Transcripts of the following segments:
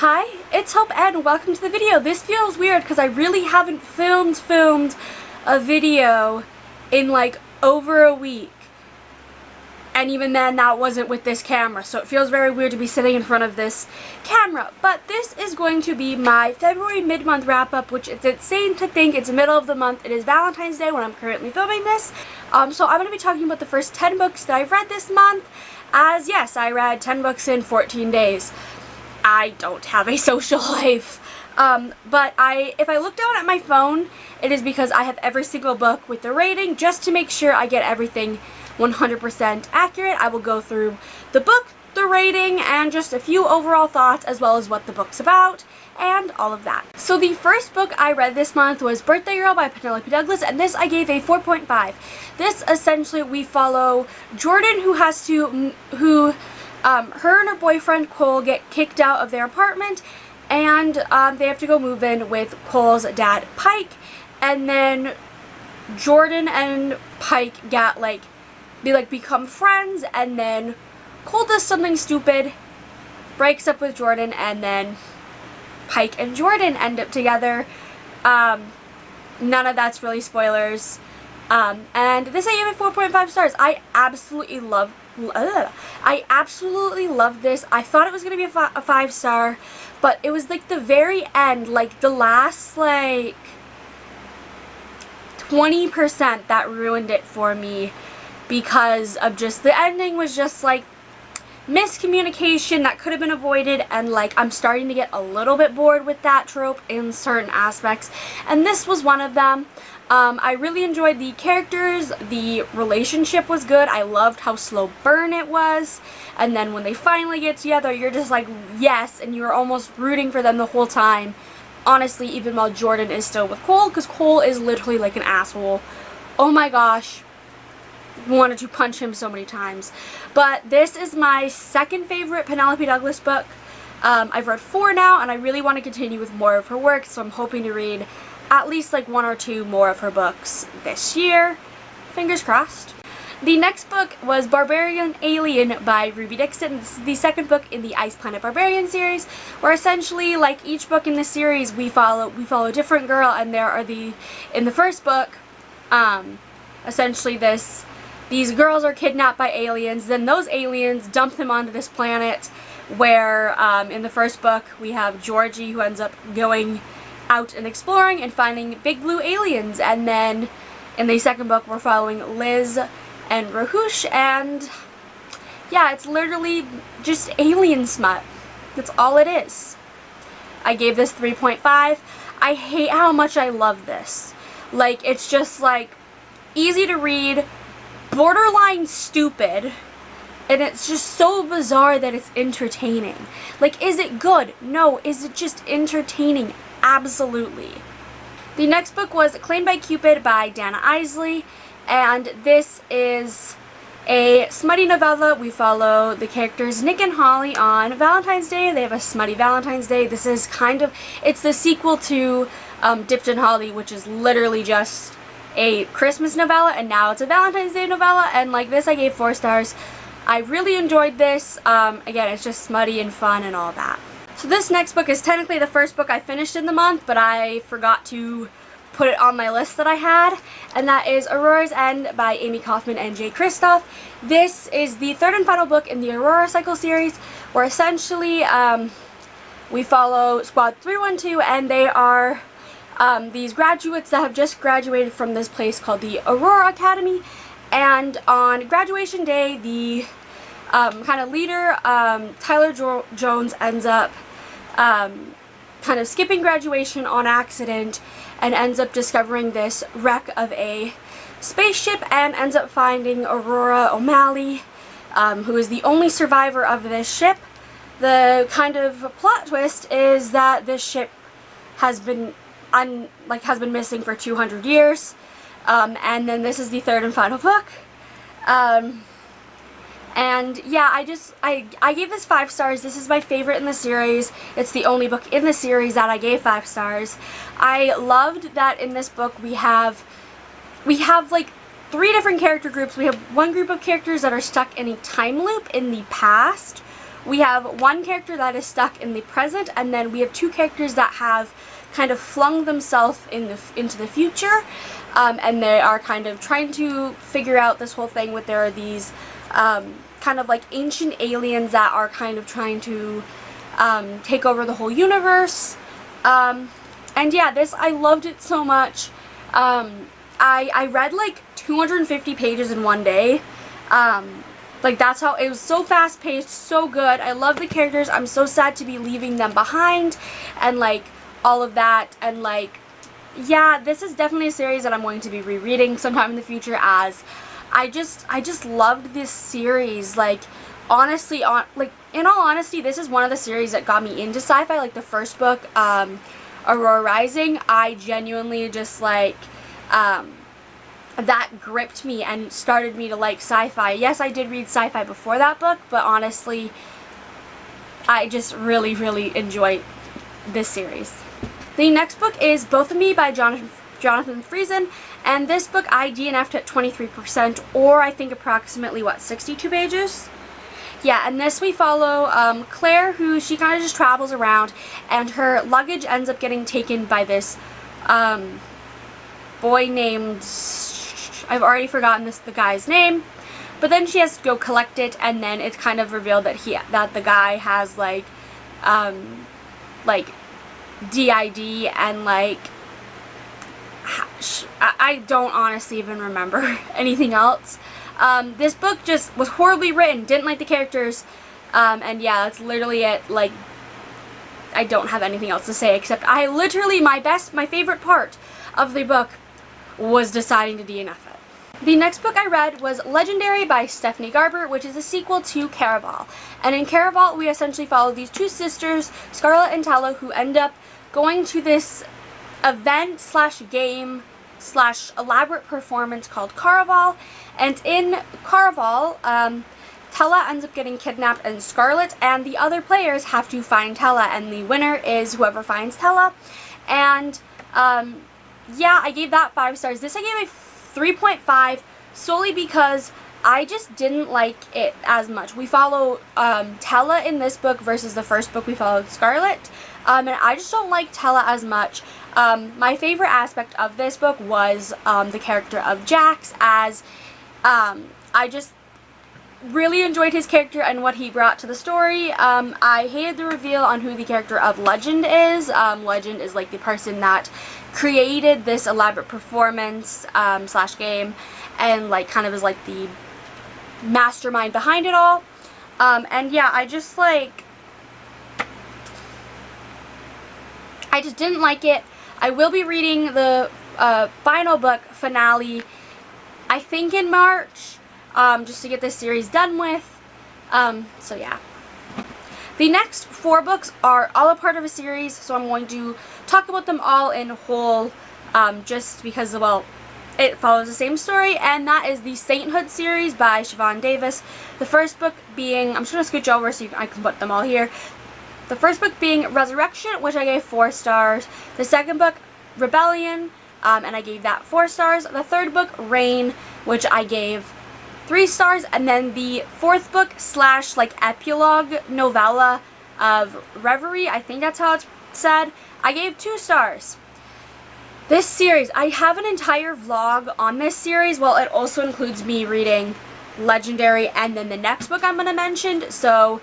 Hi, it's Hope and welcome to the video. This feels weird because I really haven't filmed a video in like over a week. And even then that wasn't with this camera, so it feels very weird to be sitting in front of this camera. But this is going to be my February mid-month wrap-up, which it's insane to think it's the middle of the month. It is Valentine's Day when I'm currently filming this. So I'm going to be talking about the first 10 books that I've read this month, as yes, I read 10 books in 14 days. I don't have a social life. But if I look down at my phone, it is because I have every single book with the rating just to make sure I get everything 100% accurate. I will go through the book, the rating, and just a few overall thoughts as well as what the book's about and all of that. So the first book I read this month was Birthday Girl by Penelope Douglas, and this I gave a 4.5. This essentially we follow Jordan who her and her boyfriend Cole get kicked out of their apartment, and they have to go move in with Cole's dad Pike, and then Jordan and Pike become friends, and then Cole does something stupid, breaks up with Jordan, and then Pike and Jordan end up together. None of that's really spoilers. And this I gave it 4.5 stars. I absolutely love this. I thought it was going to be a 5-star, but it was like the very end, like the last like 20% that ruined it for me, because of just the ending was just like miscommunication that could have been avoided, and like I'm starting to get a little bit bored with that trope in certain aspects, and this was one of them. I really enjoyed the characters, the relationship was good, I loved how slow burn it was, and then when they finally get together, you're just like, yes, and you're almost rooting for them the whole time. Honestly, even while Jordan is still with Cole, because Cole is literally like an asshole. Oh my gosh. Wanted to punch him so many times. But this is my second favorite Penelope Douglas book. I've read 4 now, and I really want to continue with more of her work, so I'm hoping to read at least like 1 or 2 more of her books this year. Fingers crossed. The next book was Barbarian Alien by Ruby Dixon. This is the second book in the Ice Planet Barbarian series, where essentially, like each book in the series, we follow a different girl, and in the first book, essentially these girls are kidnapped by aliens, then those aliens dump them onto this planet, where in the first book we have Georgie, who ends up going out and exploring and finding big blue aliens, and then in the second book we're following Liz and Rahush, and yeah, it's literally just alien smut. That's all it is. I gave this 3.5. I hate how much I love this. Like, it's just like easy to read, borderline stupid, and it's just so bizarre that it's entertaining. Like, is it good? No. Is it just entertaining? Absolutely. The next book was Claimed by Cupid by Dana Isley, and this is a smutty novella. We follow the characters Nick and Holly on Valentine's Day. They have a smutty Valentine's Day. This is it's the sequel to Dipped in Holly, which is literally just a Christmas novella, and now it's a Valentine's Day novella, and like this I gave 4 stars. I really enjoyed this. Again, it's just smutty and fun and all that. So this next book is technically the first book I finished in the month, but I forgot to put it on my list that I had, and that is Auroras End by Amy Kaufman and Jay Kristoff. This is the third and final book in the Aurora Cycle series, where essentially we follow Squad 312, and they are these graduates that have just graduated from this place called the Aurora Academy, and on graduation day, the kind of leader, Tyler Jones, ends up kind of skipping graduation on accident and ends up discovering this wreck of a spaceship, and ends up finding Aurora O'Malley, who is the only survivor of this ship. The kind of plot twist is that this ship has been missing for 200 years, and then this is the third and final book. And yeah, I gave this 5 stars. This is my favorite in the series. It's the only book in the series that I gave 5 stars. I loved that in this book we have like 3 different character groups. We have one group of characters that are stuck in a time loop in the past, we have one character that is stuck in the present, and then we have two characters that have kind of flung themselves into the future, and they are kind of trying to figure out this whole thing with there are these kind of like ancient aliens that are kind of trying to take over the whole universe. And yeah, I loved it so much. I read like 250 pages in one day. Like that's how, it was so fast paced, so good. I love the characters. I'm so sad to be leaving them behind and like all of that. And like, yeah, this is definitely a series that I'm going to be rereading sometime in the future, as I just loved this series. Like honestly, in all honesty, this is one of the series that got me into sci-fi. Like the first book, Aurora Rising, I genuinely just like, that gripped me and started me to like sci-fi. Yes, I did read sci-fi before that book, but honestly, I just really, really enjoy this series. The next book is Both of Me by Jonathan Friesen, and this book I DNF'd at 23%, or I think approximately, what, 62 pages? Yeah, and this we follow Claire, who she kind of just travels around, and her luggage ends up getting taken by this boy named, I've already forgotten the guy's name, but then she has to go collect it, and then it's kind of revealed that the guy has like DID, and like I don't honestly even remember anything else. This book just was horribly written, didn't like the characters, and yeah, that's literally it. Like, I don't have anything else to say except I literally, my favorite part of the book was deciding to DNF it. The next book I read was Legendary by Stephanie Garber, which is a sequel to Caraval. And in Caraval, we essentially follow these two sisters, Scarlett and Tella, who end up going to this event slash game slash elaborate performance called Caraval. And in Caraval, Tella ends up getting kidnapped, and Scarlett and the other players have to find Tella, and the winner is whoever finds Tella. And yeah, I gave that 5 stars. This I gave a 3.5 solely because I just didn't like it as much. We follow Tella in this book versus the first book we followed Scarlett, and I just don't like Tella as much. My favorite aspect of this book was the character of Jax, as I just really enjoyed his character and what he brought to the story. I hated the reveal on who the character of Legend is. Legend is like the person that created this elaborate performance slash game, and like kind of is like the mastermind behind it all. And yeah, I just didn't like it. I will be reading the final book finale, I think in March, just to get this series done with. So yeah. The next 4 books are all a part of a series, so I'm going to talk about them all in whole, just because, well, it follows the same story, and that is the Sainthood series by Siobhan Davis. The first book being, I'm just going to scooch over so I can put them all here. The first book being Resurrection, which I gave 4 stars. The second book, Rebellion, and I gave that 4 stars. The third book, Rain, which I gave 3 stars, and then the fourth book slash like epilogue novella of Reverie, I think that's how it's said, I gave 2 stars. This series, I have an entire vlog on this series. Well, it also includes me reading Legendary and then the next book I'm going to mention, so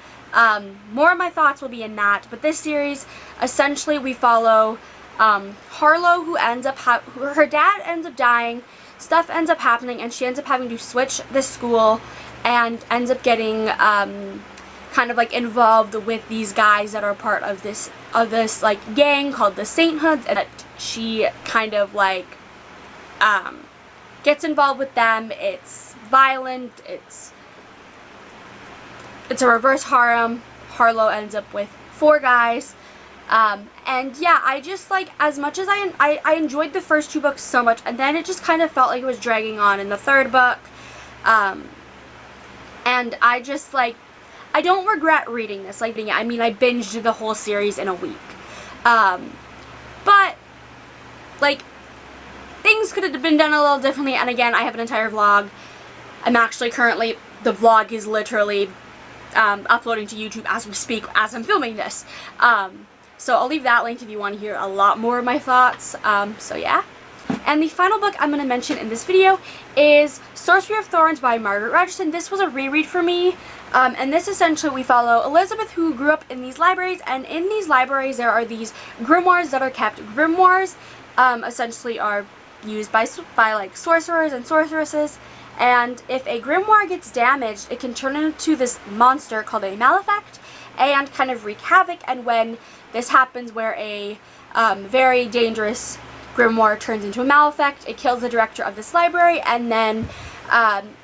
more of my thoughts will be in that. But this series, essentially we follow Harlow, who ends up, her dad ends up dying, stuff ends up happening, and she ends up having to switch the school and ends up getting kind of like involved with these guys that are part of this like gang called the Sainthood, and that she kind of like gets involved with them. It's violent, it's a reverse harem. Harlow ends up with 4 guys. And yeah, I just like, as much as I enjoyed the first 2 books so much, and then it just kind of felt like it was dragging on in the third book, and I just like, I don't regret reading this. Like, I mean, I binged the whole series in a week, but like, things could have been done a little differently. And again, I have an entire vlog. I'm actually currently, the vlog is literally uploading to YouTube as we speak, as I'm filming this. So I'll leave that linked if you want to hear a lot more of my thoughts. So yeah. And the final book I'm going to mention in this video is Sorcery of Thorns by Margaret Rogerson. This was a reread for me, and this essentially we follow Elizabeth, who grew up in these libraries, and in these libraries there are these grimoires that are kept. Grimoires essentially are used by like sorcerers and sorceresses, and if a grimoire gets damaged, it can turn into this monster called a malefict and kind of wreak havoc. And when this happens, where a very dangerous grimoire turns into a malefict, it kills the director of this library, and then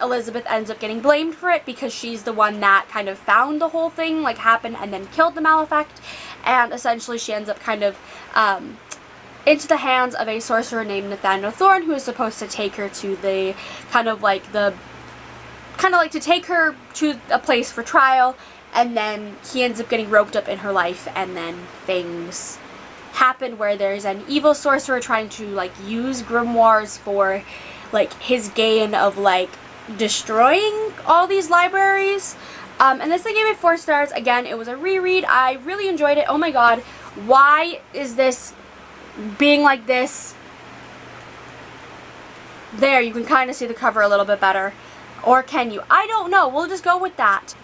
Elizabeth ends up getting blamed for it because she's the one that kind of found the whole thing like happen and then killed the malefict, and essentially she ends up kind of into the hands of a sorcerer named Nathaniel Thorne, who is supposed to take her to the to take her to a place for trial, and then he ends up getting roped up in her life, and then things happen where there's an evil sorcerer trying to like use grimoires for like his gain of like destroying all these libraries. And this I gave it 4 stars. Again, it was a reread. I really enjoyed it. Oh my god, why is this being like this? There, you can kind of see the cover a little bit better. Or can you? I don't know. We'll just go with that.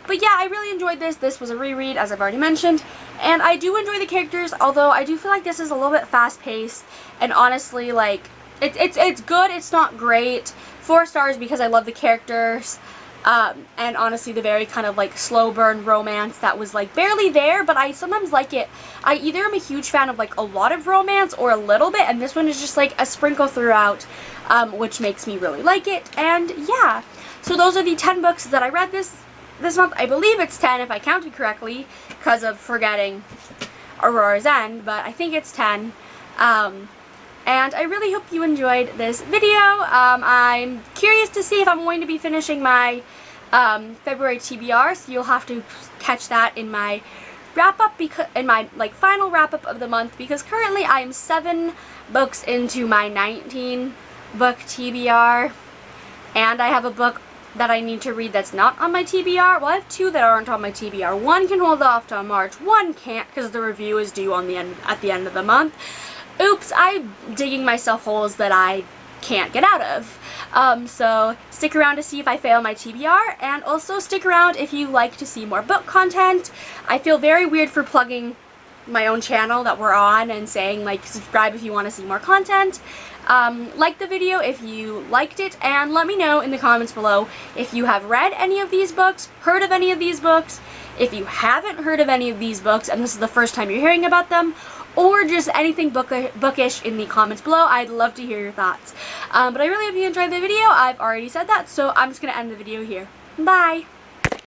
But yeah, I really enjoyed this. This was a reread, as I've already mentioned. And I do enjoy the characters, although I do feel like this is a little bit fast-paced. And honestly, like, it's good. It's not great. 4 stars because I love the characters. And honestly, the very kind of like slow burn romance that was like barely there, but I sometimes like it. I either am a huge fan of like a lot of romance or a little bit, and this one is just like a sprinkle throughout, which makes me really like it. And yeah, so those are the 10 books that I read this month. I believe it's 10 if I counted correctly because of forgetting Aurora's End, but I think it's 10. And I really hope you enjoyed this video. I'm curious to see if I'm going to be finishing my February TBR, so you'll have to catch that in my wrap-up, in my like final wrap-up of the month, because currently I'm 7 books into my 19-book TBR, and I have a book that I need to read that's not on my TBR. Well, I have 2 that aren't on my TBR. One can hold off till March, one can't because the review is due on at the end of the month. Oops, I'm digging myself holes that I can't get out of. So stick around to see if I fail my TBR, and also stick around if you like to see more book content. I feel very weird for plugging my own channel that we're on and saying like subscribe if you want to see more content. Like the video if you liked it, and let me know in the comments below if you have read any of these books, heard of any of these books, if you haven't heard of any of these books and this is the first time you're hearing about them, or just anything bookish in the comments below. I'd love to hear your thoughts. But I really hope you enjoyed the video. I've already said that, so I'm just going to end the video here. Bye!